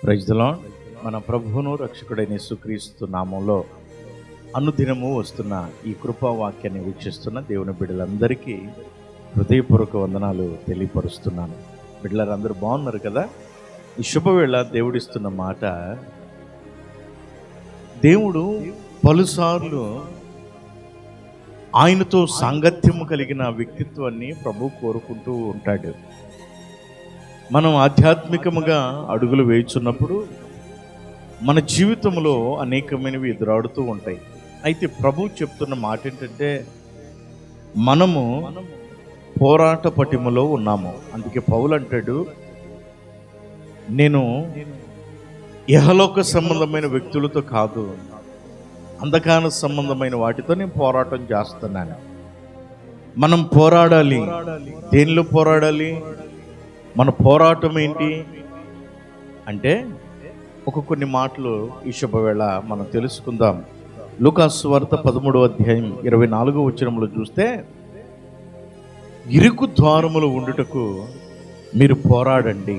Praise the lord. మన ప్రభువును రక్షకుడైన యేసుక్రీస్తు నామంలో అనుదినము వస్తున్న ఈ కృపా వాక్యాన్ని వీక్షిస్తున్న దేవుని బిడ్డలందరికీ హృదయపూర్వక వందనాలు తెలియపరుస్తున్నాను. బిడ్డలందరూ బాగున్నారు కదా? ఈ శుభవేళ దేవుడిస్తున్న మాట, దేవుడు పలుసార్లు ఆయనతో సాంగత్యము కలిగిన వ్యక్తిత్వాన్ని ప్రభు కోరుకుంటూ ఉంటాడు. మనం ఆధ్యాత్మికముగా అడుగులు వేయుచున్నప్పుడు మన జీవితంలో అనేకమైనవి ఎదురాడుతూ ఉంటాయి. అయితే ప్రభు చెప్తున్న మాట ఏంటంటే, మనము పోరాట పటిమలో ఉన్నాము. అందుకే పౌలు అంటాడు, నేను ఇహలోక సంబంధమైన వ్యక్తులతో కాదు, అంధకార సంబంధమైన వాటితో నేను పోరాటం చేస్తున్నాను. మనం పోరాడాలి. దేనిలో పోరాడాలి? మన పోరాటం ఏంటి అంటే కొన్ని మాటలు ఈ శుభవేళ మనం తెలుసుకుందాం. లూకాసు సువార్త 13వ అధ్యాయం 24వ వచనంలో చూస్తే, ఇరుకు ద్వారములు ఉండుటకు మీరు పోరాడండి.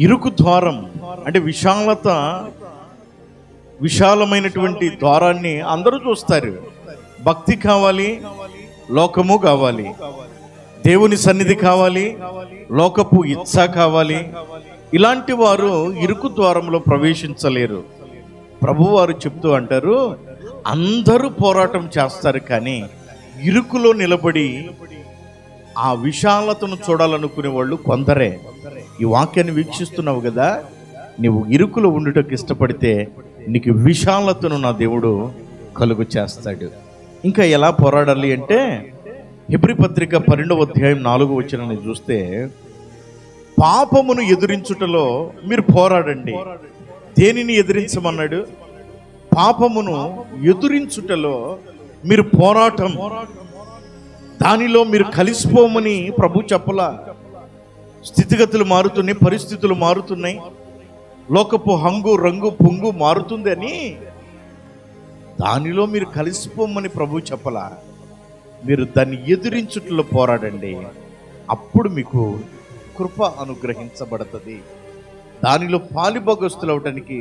ఇరుకు ద్వారం అంటే విశాలమైనటువంటి ద్వారాన్ని అందరూ చూస్తారు. భక్తి కావాలి, లోకము కావాలి, దేవుని సన్నిధి కావాలి, లోకపు ఇచ్చ కావాలి. ఇలాంటి వారు ఇరుకు ద్వారంలో ప్రవేశించలేరు. ప్రభువారు చెప్తూ అంటారు, అందరూ పోరాటం చేస్తారు, కానీ ఇరుకులో నిలబడి ఆ విశాలతను చూడాలనుకునే వాళ్ళు కొందరే. ఈ వాక్యాన్ని వీక్షిస్తున్నావు కదా, నీవు ఇరుకులో ఉండుటకు ఇష్టపడితే నీకు విశాలతను నా దేవుడు కలుగు చేస్తాడు. ఇంకా ఎలా పోరాడాలి అంటే, హెబ్రీ పత్రిక 12వ అధ్యాయం 4వ వచనాన్ని చూస్తే, పాపమును ఎదిరించుటలో మీరు పోరాడండి. దేనిని ఎదిరించమన్నాడు? పాపమును ఎదిరించుటలో మీరు పోరాటం, దానిలో మీరు కలిసిపోమని ప్రభు చెప్పలా. స్థితిగతులు మారుతున్నాయి, పరిస్థితులు మారుతున్నాయి, లోకపు హంగు రంగు పొంగు మారుతుంది అని దానిలో మీరు కలిసిపోమని ప్రభు చెప్పలా. మీరు దాన్ని ఎదిరించుట్లో పోరాడండి, అప్పుడు మీకు కృప అనుగ్రహించబడుతుంది. దానిలో పాలిభాగస్తులు అవడానికి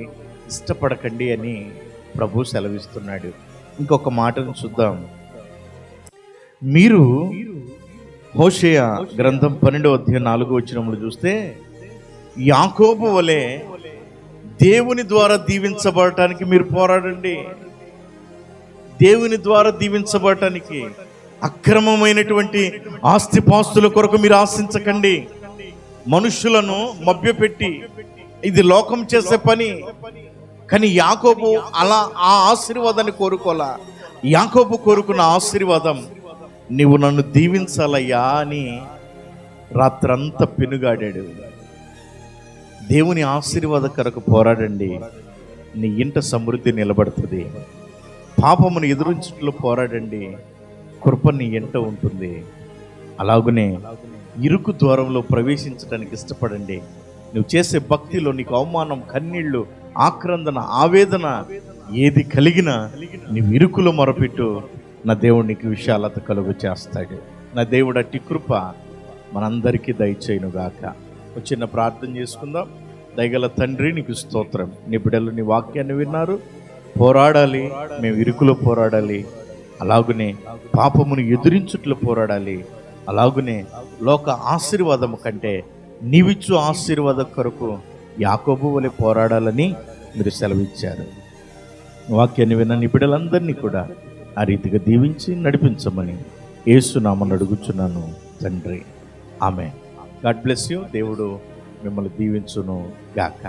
ఇష్టపడకండి అని ప్రభు సెలవిస్తున్నాడు. ఇంకొక మాటను చూద్దాం. మీరు హోషేయ గ్రంథం 12వ అధ్యాయం 4వ వచనంలో చూస్తే, యాకోబు వలె దేవుని ద్వారా దీవించబడటానికి మీరు పోరాడండి. దేవుని ద్వారా దీవించబడటానికి, అక్రమమైనటువంటి ఆస్తిపాస్తుల కొరకు మీరు ఆశించకండి. మనుషులను మభ్యపెట్టి ఇది లోకం చేసే పని. కానీ యాకోబు అలా ఆ ఆశీర్వాదాన్ని కోరుకోలా. యాకోబు కోరుకున్న ఆశీర్వాదం, నీవు నన్ను దీవించాలయ్యా అని రాత్రంతా పెనుగాడాడు. దేవుని ఆశీర్వాద కొరకు పోరాడండి, నీ ఇంట సమృద్ధి నిలబడుతుంది. పాపమును ఎదురించుట్లో పోరాడండి, కృప నీ ఎంట ఉంటుంది. అలాగనే ఇరుకు ద్వారంలో ప్రవేశించడానికి ఇష్టపడండి. నువ్వు చేసే భక్తిలో నీకు అవమానం, కన్నీళ్లు, ఆక్రందన, ఆవేదన ఏది కలిగినా నీవు ఇరుకులో మొరపెట్టు, నా దేవుడు నీకు విశాలత కలుగు చేస్తాడు. నా దేవుడు అట్టి కృప మనందరికీ దయచేయునుగాక. చిన్న ప్రార్థన చేసుకుందాం. దయగల తండ్రి, నీకు స్తోత్రం. నీ బిడ్డలు నీ వాక్యాన్ని విన్నారు. పోరాడాలి, మేము ఇరుకులో పోరాడాలి. అలాగునే పాపమును ఎదిరించుట్లో పోరాడాలి. అలాగునే లోక ఆశీర్వాదము కంటే నీవిచ్చు ఆశీర్వాదం కొరకు యాకోబు వలె పోరాడాలని మీరు సెలవిచ్చారు. వాక్యాన్ని విన్న నీ బిడ్డలందరినీ కూడా ఆ రీతిగా దీవించి నడిపించమని యేసు నామమున అడుగుచున్నాను తండ్రి. ఆమేన్. God bless you. దేవుడు మిమ్మల్ని దీవించును గాక.